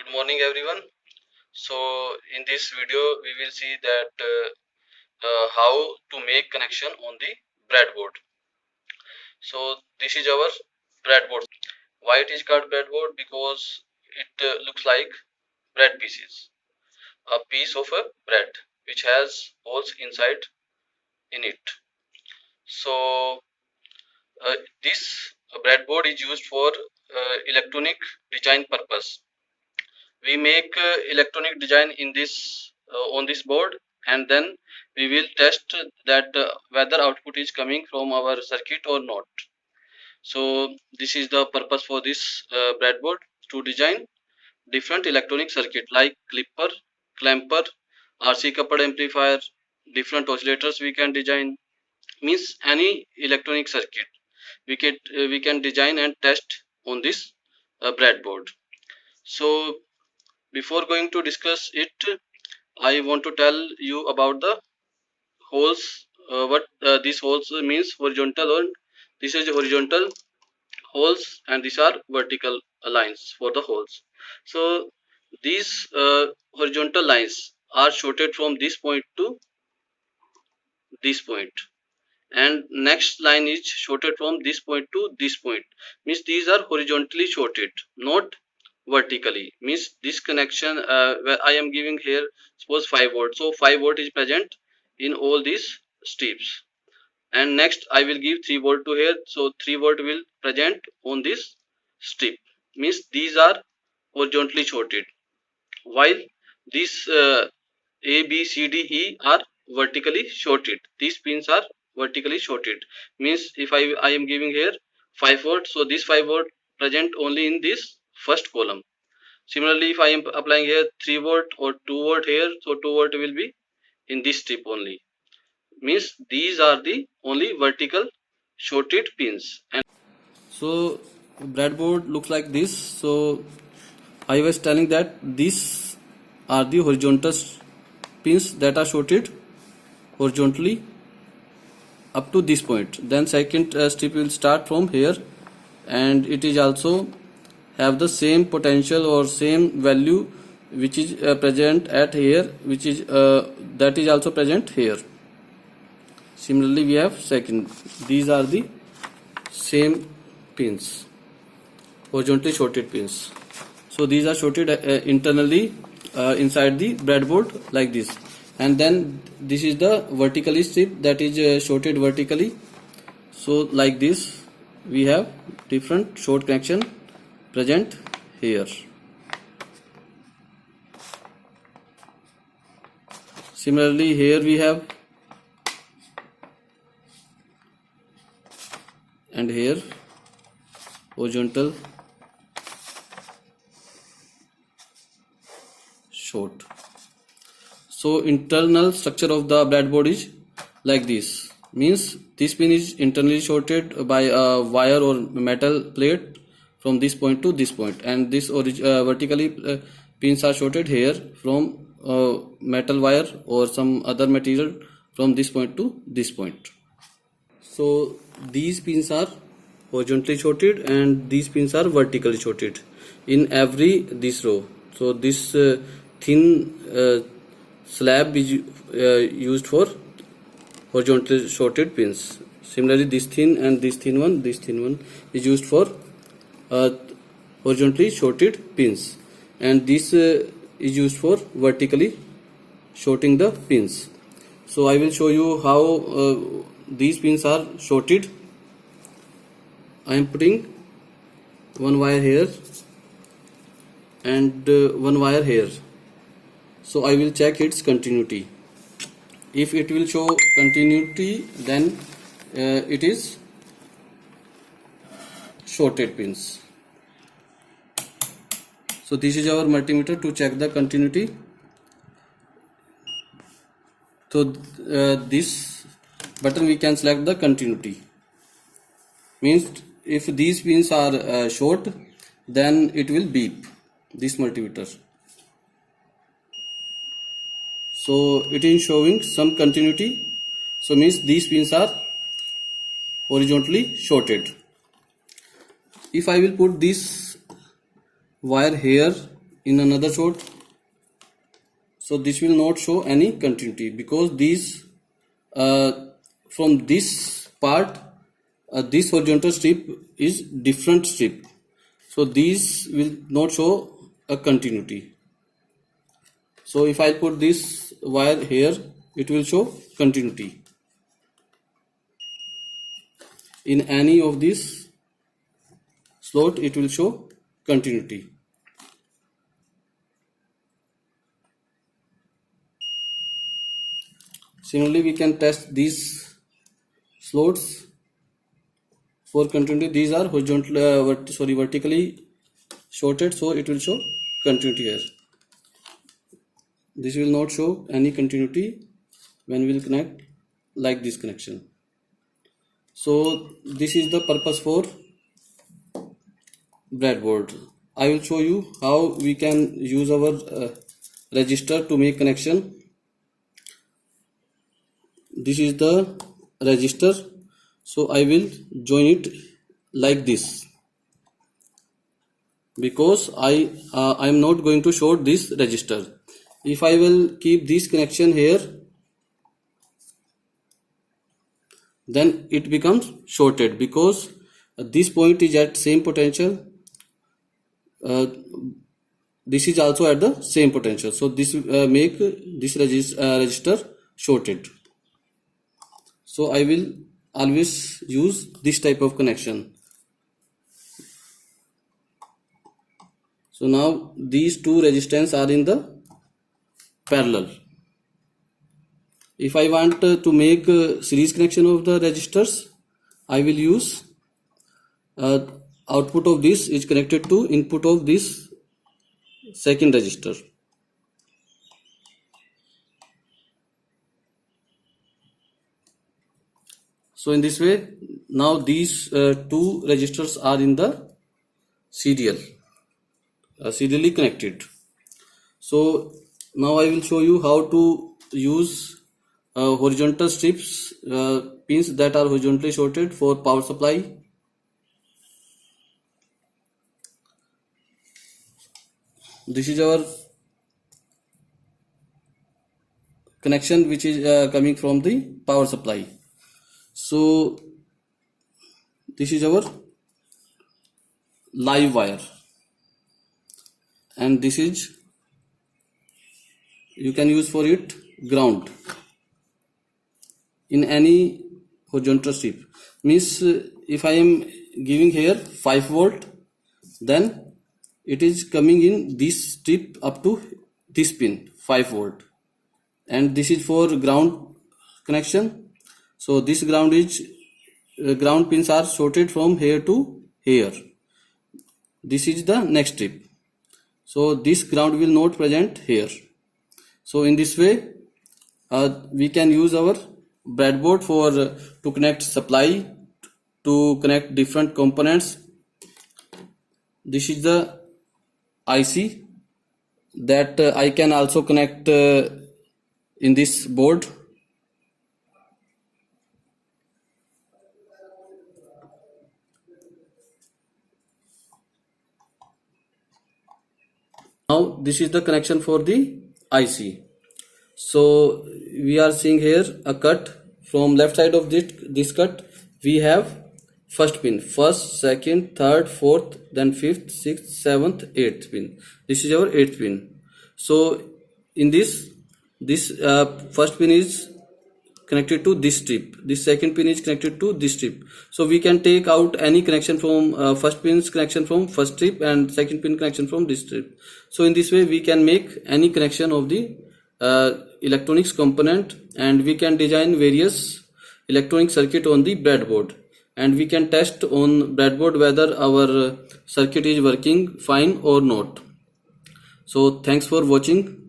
Good morning everyone. So in this video we will see that how to make connection on the breadboard. So this is our breadboard. Why it is called breadboard? Because it looks like bread pieces, a piece of a bread which has holes inside in it. So this breadboard is used for electronic design purpose. We make electronic design in this on this board, and then we will test that whether output is coming from our circuit or not. So this is the purpose for this breadboard, to design different electronic circuit like clipper, clamper, RC coupled amplifier, different oscillators we can design. Means any electronic circuit we can design and test on this breadboard. So before going to discuss it, I want to tell you about the holes. What these holes means: horizontal, or this is horizontal holes, and these are vertical lines for the holes. So these horizontal lines are shorted from this point to this point, and next line is shorted from this point to this point. Means these are horizontally shorted, not vertically. Means this connection where I am giving here, suppose 5 volt, so 5 volt is present in all these strips, and next I will give 3 volt to here, so 3 volt will present on this strip. Means these are horizontally shorted, while these A, B, C, D, E are vertically shorted. These pins are vertically shorted. Means if I am giving here 5 volt, so this 5 volt present only in this first column. Similarly, if I am applying here 3 volt or 2 volt here, so 2 volt will be in this strip only. Means these are the only vertical shorted pins. And so breadboard looks like this. So I was telling that these are the horizontal pins that are shorted horizontally up to this point. Then second strip will start from here, and it is also have the same potential or same value which is present at here, which is that is also present here. Similarly, we have second. These are the same pins, horizontally shorted pins. So these are shorted internally inside the breadboard like this, and then this is the vertically strip that is shorted vertically. So like this we have different short connection present here. Similarly, here we have, and here horizontal short. So internal structure of the breadboard is like this. Means this pin is internally shorted by a wire or metal plate from this point to this point, and this vertically pins are shorted here from metal wire or some other material from this point to this point. So these pins are horizontally shorted and these pins are vertically shorted in every this row. So this thin slab is used for horizontally shorted pins. Similarly, this thin and this thin one is used for horizontally shorted pins, and this is used for vertically shorting the pins. So I will show you how these pins are shorted. I am putting one wire here and one wire here. So I will check its continuity. If it will show continuity, then it is shorted pins. So this is our multimeter to check the continuity. So this button we can select the continuity. Means if these pins are short, then it will beep this multimeter. So it is showing some continuity. So means these pins are horizontally shorted. If I will put this wire here in another short. So this will not show any continuity because these from this part this horizontal strip is different strip, so these will not show a continuity. So if I put this wire here, it will show continuity. In any of these slot it will show continuity. Similarly, we can test these slots for continuity. These are vertically shorted, so it will show continuity here. This will not show any continuity when we will connect like this connection. So this is the purpose for breadboard. I will show you how we can use our resistor to make connection. This is the resistor, so I will join it like this because I am not going to short this resistor. If I will keep this connection here, then it becomes shorted because this point is at same potential, this is also at the same potential, so this make this resistor shorted. So I will always use this type of connection. So now these two resistance are in the parallel. If I want to make a series connection of the resistors, I will use output of this is connected to input of this second resistor. So in this way, now these two resistors are in the serially connected. So now I will show you how to use horizontal strips, pins that are horizontally shorted for power supply. This is our connection which is coming from the power supply. So this is our live wire, and this is, you can use for it ground in any horizontal strip. Means if I am giving here 5 volt, then it is coming in this strip up to this pin 5 volt, and this is for ground connection. So this ground pins are shorted from here to here. This is the next strip, so this ground will not present here. So in this way we can use our breadboard for to connect supply, to connect different components. This is the IC that I can also connect in this board. Now this is the connection for the IC. So we are seeing here a cut. From left side of this cut we have first pin, first, second, third, fourth, then fifth, sixth, seventh, eighth pin. This is our 8th pin. So in this first pin is connected to this strip, this second pin is connected to this strip. So we can take out any connection from first pin's connection from first strip and second pin connection from this strip. So in this way we can make any connection of the electronics component, and we can design various electronic circuit on the breadboard, and we can test on breadboard whether our circuit is working fine or not. So thanks for watching.